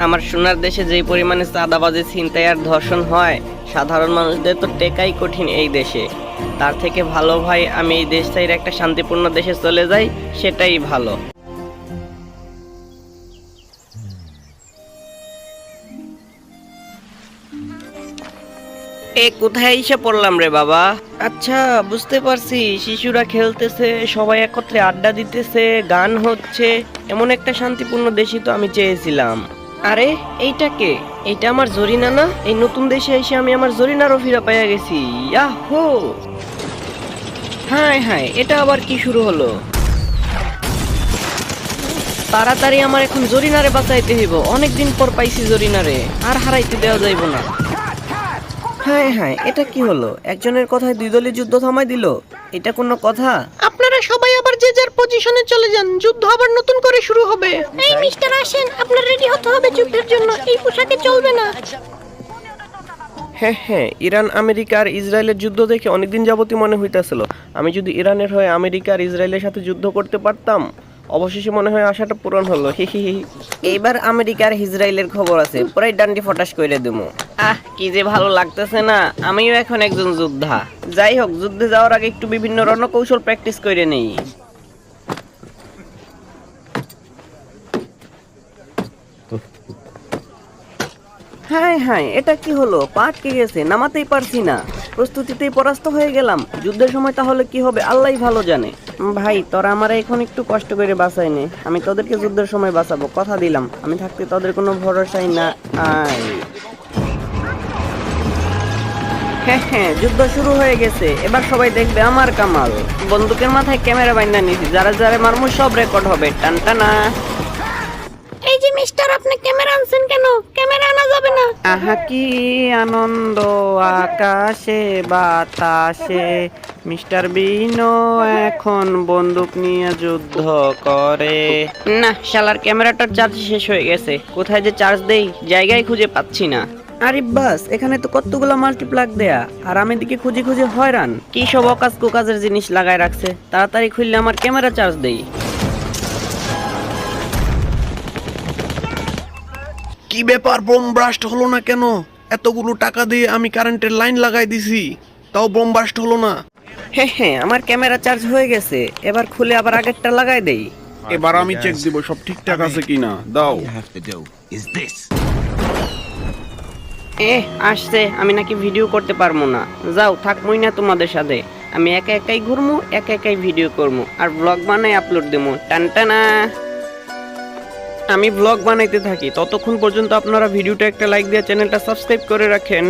আমার সোনার দেশে যেই পরিমাণে চাঁদাবাজি, ছিনতাই আর ধর্ষণ হয়, সাধারণ মানুষদের তো টেকাই কঠিন এই দেশে। তার থেকে ভালো ভাই আমি এই দেশ থেকে একটা শান্তিপূর্ণ দেশে চলে যাই, সেটাই ভালো। কোথায় এসে পড়লাম রে বাবা? আচ্ছা, বুঝতে পারছি, শিশুরা খেলতেছে, সবাই একত্রে আড্ডা দিতেছে, গান হচ্ছে, এমন একটা শান্তিপূর্ণ দেশই তো আমি চেয়েছিলাম। আরে এইটা কে? এইটা আমার জরিনা না? এই নতুন দেশে এসে আমি আমার জরিনারও ফিরে পাইয়া গেছি। ইয়াহো! হায় হায়, এটা আবার কি শুরু হলো? তাড়াতাড়ি আমার এখন জরিনারে বাঁচাইতে হইব। অনেকদিন পর পাইছি জরিনারে, আর হারাইতে দেওয়া যাইব না। হ্যাঁ হ্যাঁ, এটা কি হলো? একজনের কথায় দুই দলের যুদ্ধ থামাই দিল, এটা কোনো কথা? আপনারা সবাই আবার যে যার পজিশনে চলে যান, যুদ্ধ আবার নতুন করে শুরু হবে। এই মিস্টার আসেন, আপনার রেডি হতে হবে যুদ্ধের জন্য, এই পোশাকে চলবে না। হ্যাঁ হ্যাঁ, ইরান আমেরিকা আর ইসরায়েলের যুদ্ধ দেখে অনেকদিন যাবতই মনে হইতেছিল আমি যদি ইরানের হয়ে আমেরিকা আর ইসরায়েলের সাথে যুদ্ধ করতে পারতাম। অবশেষে মনে হয় আশাটা পূরণ হলো। এইবার আমেরিকা আর ইসরায়েলের খবর আছে, পুরাই ডান্ডি ফটাস করে দেবো। কি যে ভালো লাগতেছে না, আমিও এখন একজন যোদ্ধা। যাই হোক, যুদ্ধে যাওয়ার আগে একটু বিভিন্ন রণকৌশল প্র্যাকটিস করে নেই। হ্যাঁ হ্যাঁ, এটা কি হলো? পা আটকে গেছে, নামাতেই পারছি না। প্রস্তুতিতেই পরাস্ত হয়ে গেলাম। যুদ্ধের সময় তাহলে কি হবে আল্লাহই ভালো জানে। ভাই, তোরা আমারে এখন একটু কষ্ট করে বাঁচাই নে, আমি তোদেরকে যুদ্ধের সময় বাঁচাবো, কথা দিলাম। আমি থাকতে তোদের কোনো ভরসাই না। হ্যাঁ হ্যাঁ, যুদ্ধ শুরু হয়ে গেছে, এবার সবাই দেখবে আমার কামাল। বন্দুকের মাথায় ক্যামেরা বাইন্দা নিছি, যারা যারা মারমু সব রেকর্ড হবে। টানটানা। এই যে মিস্টার, আপনি ক্যামেরা আনছেন কেন? ক্যামেরা আনা যাবে না। আহা কি আনন্দ আকাশে বাতাসে, মিস্টার বিনো এখন বন্দুক নিয়ে যুদ্ধ করে। না, শালার ক্যামেরাটার চার্জ শেষ হয়ে গেছে। কোথায় যে চার্জ দেই, জায়গায় খুঁজে পাচ্ছি না। আরে বাস, এখানে তো কতগুলো মাল্টিপ্লাগ দেয়া, আর আমি দিকে খুঁজে খুঁজে হয়রান। কি সব অকাজ কুকাজের জিনিস লাগায় রাখছে, তাড়াতাড়ি খুললে আমার ক্যামেরা চার্জ দেই। কি ব্যাপার, বোম ব্লাস্ট হলো না কেন? এতগুলো টাকা দিয়ে আমি কারেন্টের লাইন লাগাই দিছি, তাও বোম ব্লাস্ট হলো না। হ্যাঁ হ্যাঁ, আমার ক্যামেরা চার্জ হয়ে গেছে, এবার খুলে আবার আগেরটা লাগাই দেই। এবার আমি চেক দিব সব ঠিকঠাক আছে কিনা। দাও। আসছে, আমি নাকি ভিডিও করতে পারবো না। যাও, থাকবোই না তোমাদের সাথে। আমি একা একাই ঘুরমু, একা একাই ভিডিও করবো, আর ব্লগ বানাই আপলোড দেবো। টানটানা। আমি ব্লগ বানাইতে থাকি, ততক্ষণ পর্যন্ত আপনারা ভিডিওটা একটা লাইক দিয়ে চ্যানেলটা সাবস্ক্রাইব করে রাখেন।